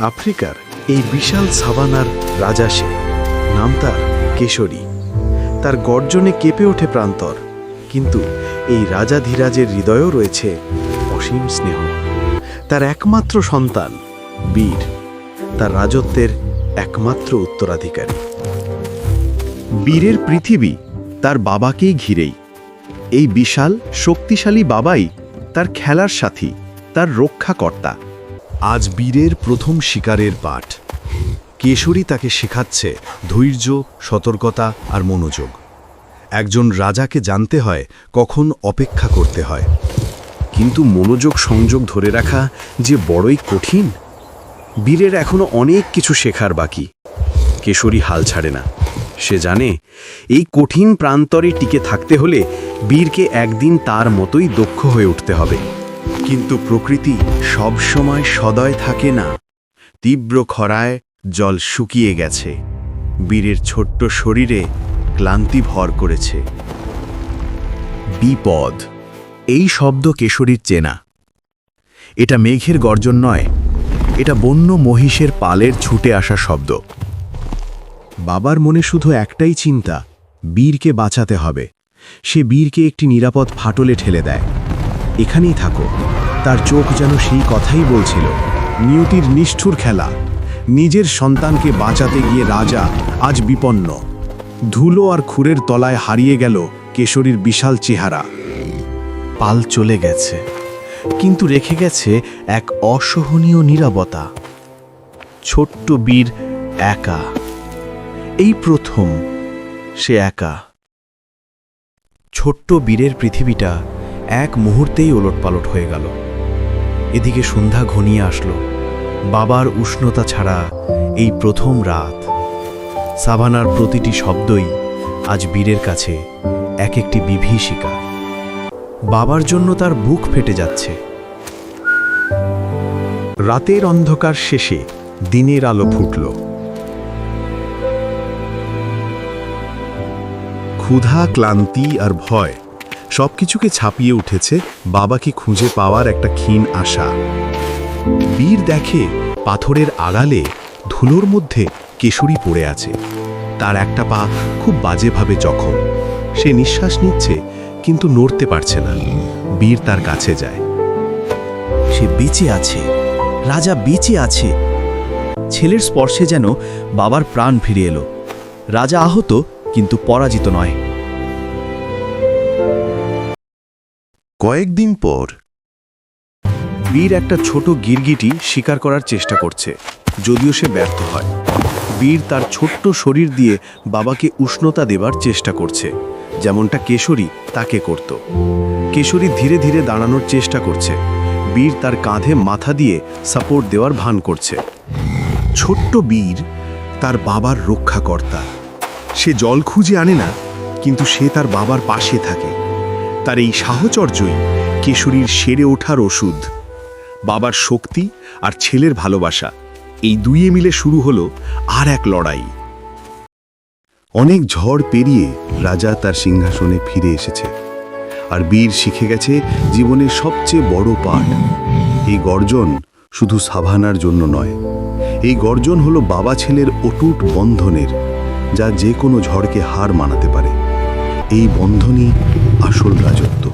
আফ্রিকার এই বিশাল সাভানার রাজা সে, নাম তার কেশরী। তার গর্জনে কেঁপে ওঠে প্রান্তর, কিন্তু এই রাজাধিরাজের হৃদয়েও রয়েছে অসীম স্নেহ। তার একমাত্র সন্তান বীর, তার রাজত্বের একমাত্র উত্তরাধিকারী। বীরের পৃথিবী তার বাবাকেই ঘিরেই। এই বিশাল শক্তিশালী বাবাই তার খেলার সাথী, তার রক্ষাকর্তা। আজ বীরের প্রথম শিকারের পাঠ। কেশরী তাকে শেখাচ্ছে ধৈর্য, সতর্কতা আর মনোযোগ। একজন রাজাকে জানতে হয় কখন অপেক্ষা করতে হয়, কিন্তু মনোযোগ সংযোগ ধরে রাখা যে বড়ই কঠিন। বীরের এখনো অনেক কিছু শেখার বাকি। কেশরী হাল ছাড়ে না। সে জানে এই কঠিন প্রান্তরে টিকে থাকতে হলে বীরকে একদিন তার মতোই দক্ষ হয়ে উঠতে হবে। কিন্তু প্রকৃতি সবসময় সদয় থাকে না। তীব্র খরায় জল শুকিয়ে গেছে, বীরের ছোট্ট শরীরে ক্লান্তি ভর করেছে। বিপদ, এই শব্দ কেশরীর চেনা। এটা মেঘের গর্জন নয়, এটা বন্য মহিষের পালের ছুটে আসা শব্দ। বাবার মনে শুধু একটাই চিন্তা, বীরকে বাঁচাতে হবে। সে বীরকে একটি নিরাপদ ফাটলে ঠেলে দেয়। এখানেই থাকো। তার চোখ যেন সেই কথাই বলছিল। নিয়তির নিষ্ঠুর খেলা। নিজের সন্তানকে বাঁচাতে গিয়ে রাজা আজ বিপন্ন। ধুলো আর খুরের তলায় হারিয়ে গেল কেশরীর বিশাল চেহারা। পাল চলে গেছে, কিন্তু রেখে গেছে এক অসহনীয় নীরবতা। ছোট্ট বীর একা। এই প্রথম সে একা। ছোট্ট বীরের পৃথিবীটা এক মুহূর্তেই ওলটপালট হয়ে গেল। এদিকে সন্ধ্যা ঘনিয়ে আসলো। বাবার উষ্ণতা ছাড়া এই প্রথম রাত। সাভানার প্রতিটি শব্দই আজ বীরের কাছে এক একটি বিভীষিকা। বাবার জন্য তার বুক ফেটে যাচ্ছে। রাতের অন্ধকার শেষে দিনের আলো ফুটল। ক্ষুধা, ক্লান্তি আর ভয় সবকিছুকে ছাপিয়ে উঠেছে বাবাকে খুঁজে পাওয়ার একটা ক্ষীণ আশা। বীর দেখে পাথরের আড়ালে ধুলোর মধ্যে কেশরী পড়ে আছে। তার একটা পা খুব বাজেভাবে জখম। সে নিঃশ্বাস নিচ্ছে, কিন্তু নড়তে পারছে না। বীর তার কাছে যায়। সে বেঁচে আছে, রাজা বেঁচে আছে। ছেলের স্পর্শে যেন বাবার প্রাণ ফিরে এলো। রাজা আহত, কিন্তু পরাজিত নয়। কয়েকদিন পর বীর একটা ছোট গিরগিটি শিকার করার চেষ্টা করছে, যদিও সে ব্যর্থ হয়। বীর তার ছোট্ট শরীর দিয়ে বাবাকে উষ্ণতা দেবার চেষ্টা করছে, যেমনটা কেশরী তাকে করত। কেশরী ধীরে ধীরে দাঁড়ানোর চেষ্টা করছে। বীর তার কাঁধে মাথা দিয়ে সাপোর্ট দেওয়ার ভান করছে। ছোট্ট বীর তার বাবার রক্ষাকর্তা। সে জল খুঁজে আনে না, কিন্তু সে তার বাবার পাশে থাকে। তার এই সাহচর্যই কেশরীর সেরে ওঠার ওষুধ। বাবার শক্তি আর ছেলের ভালোবাসা, এই দুইয়ে মিলে শুরু হলো আর এক লড়াই। অনেক ঝড় পেরিয়ে রাজা তার সিংহাসনে ফিরে এসেছে, আর বীর শিখে গেছে জীবনের সবচেয়ে বড় পাঠ। এই গর্জন শুধু সাভানার জন্য নয়, এই গর্জন হলো বাবা ছেলের অটুট বন্ধনের, যা যে কোনো ঝড়কে হার মানাতে পারে। এই বন্ধনই আসল রাজত্ব।